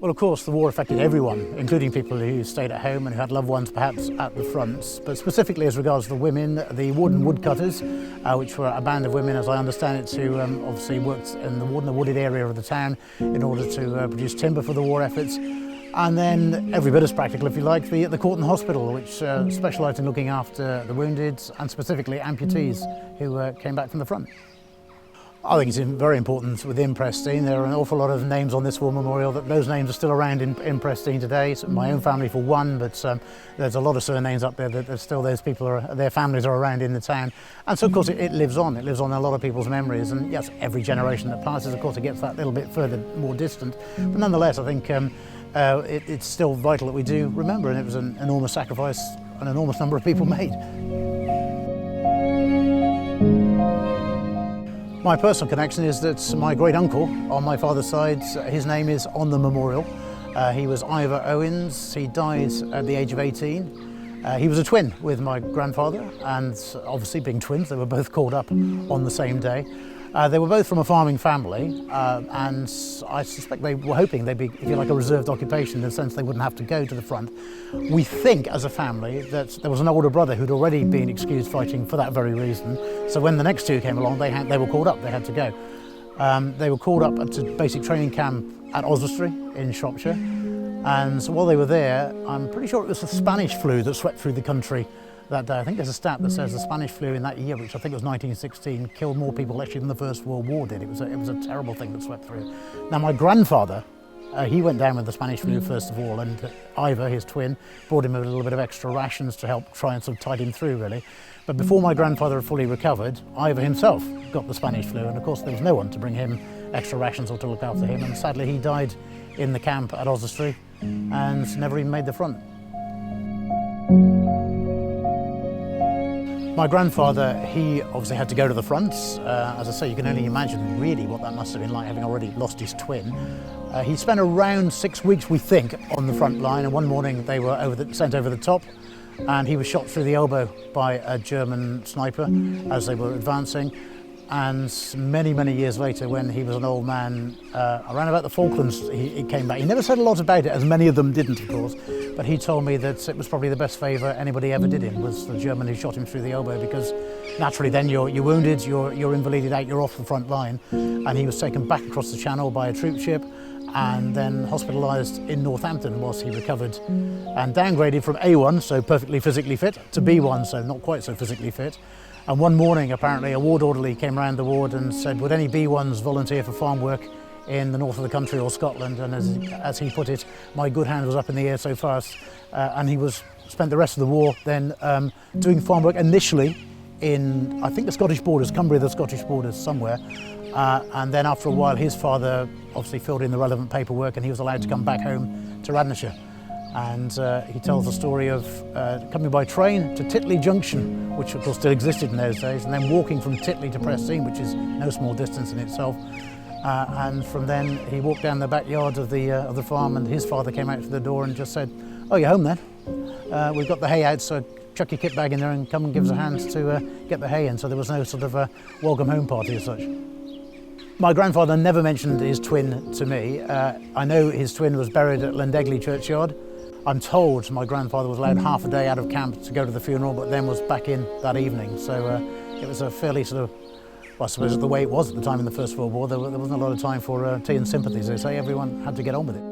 Well, of course, the war affected everyone, including people who stayed at home and who had loved ones perhaps at the fronts. But specifically as regards the women, the Warden woodcutters, which were a band of women, as I understand it, who obviously worked in the wooded area of the town in order to produce timber for the war efforts. And then every bit as practical, if you like, the Courton Hospital, which specialised in looking after the wounded and specifically amputees who came back from the front. I think it's very important within Presteigne. There are an awful lot of names on this war memorial. Those names are still around in Presteigne today. So my own family for one, but there's a lot of surnames up there that still those people their families are around in the town. And so of course it lives on. It lives on in a lot of people's memories. And yes, every generation that passes, of course, it gets that little bit further, more distant. But nonetheless, I think it's still vital that we do remember. And it was an enormous sacrifice an enormous number of people made. My personal connection is that my great uncle on my father's side, his name is on the memorial. He was Ivor Owens. He died at the age of 18. He was a twin with my grandfather, and obviously being twins, they were both called up on the same day. They were both from a farming family, and I suspect they were hoping they'd be, if you like, a reserved occupation in the sense they wouldn't have to go to the front. We think, as a family, that there was an older brother who'd already been excused fighting for that very reason. So when the next two came along, they were called up, they had to go. They were called up to basic training camp at Oswestry in Shropshire. And so while they were there, I'm pretty sure it was the Spanish flu that swept through the country that day. I think there's a stat that says the Spanish flu in that year, which I think was 1916, killed more people actually than the First World War did. It was a terrible thing that swept through. Now my grandfather, he went down with the Spanish flu first of all, and Ivor, his twin, brought him a little bit of extra rations to help try and sort of tide him through, really. But before my grandfather had fully recovered, Ivor himself got the Spanish flu, and of course there was no one to bring him extra rations or to look after him, and sadly he died in the camp at Oswestry and never even made the front. My grandfather, he obviously had to go to the front. As I say, you can only imagine really what that must have been like, having already lost his twin. He spent around 6 weeks, we think, on the front line, and one morning they were sent over the top, and he was shot through the elbow by a German sniper as they were advancing. And many, many years later, when he was an old man, around about the Falklands, he came back. He never said a lot about it, as many of them didn't, of course, but he told me that it was probably the best favour anybody ever did him, was the German who shot him through the elbow, because naturally then you're wounded, you're invalided out, you're off the front line. And he was taken back across the channel by a troop ship and then hospitalised in Northampton whilst he recovered, and downgraded from A1, so perfectly physically fit, to B1, so not quite so physically fit. And one morning, apparently, a ward orderly came around the ward and said, would any B1s volunteer for farm work in the north of the country or Scotland? And as he put it, my good hand was up in the air so fast. And he spent the rest of the war then doing farm work initially in, I think, the Scottish borders, Cumbria, the Scottish borders somewhere. And then after a while, his father obviously filled in the relevant paperwork and he was allowed to come back home to Radnorshire. And he tells the story of coming by train to Titley Junction, which of course still existed in those days, and then walking from Titley to Presteigne, which is no small distance in itself. And from then he walked down the backyard of the farm, and his father came out to the door and just said, "Oh, you're home then? We've got the hay out, so chuck your kit bag in there and come and give us a hand to get the hay in." So there was no sort of a welcome home party as such. My grandfather never mentioned his twin to me. I know his twin was buried at Llandegley churchyard. I'm told my grandfather was allowed half a day out of camp to go to the funeral, but then was back in that evening. So it was a fairly sort of, well, I suppose the way it was at the time in the First World War, there wasn't a lot of time for tea and sympathy, as they say. Everyone had to get on with it.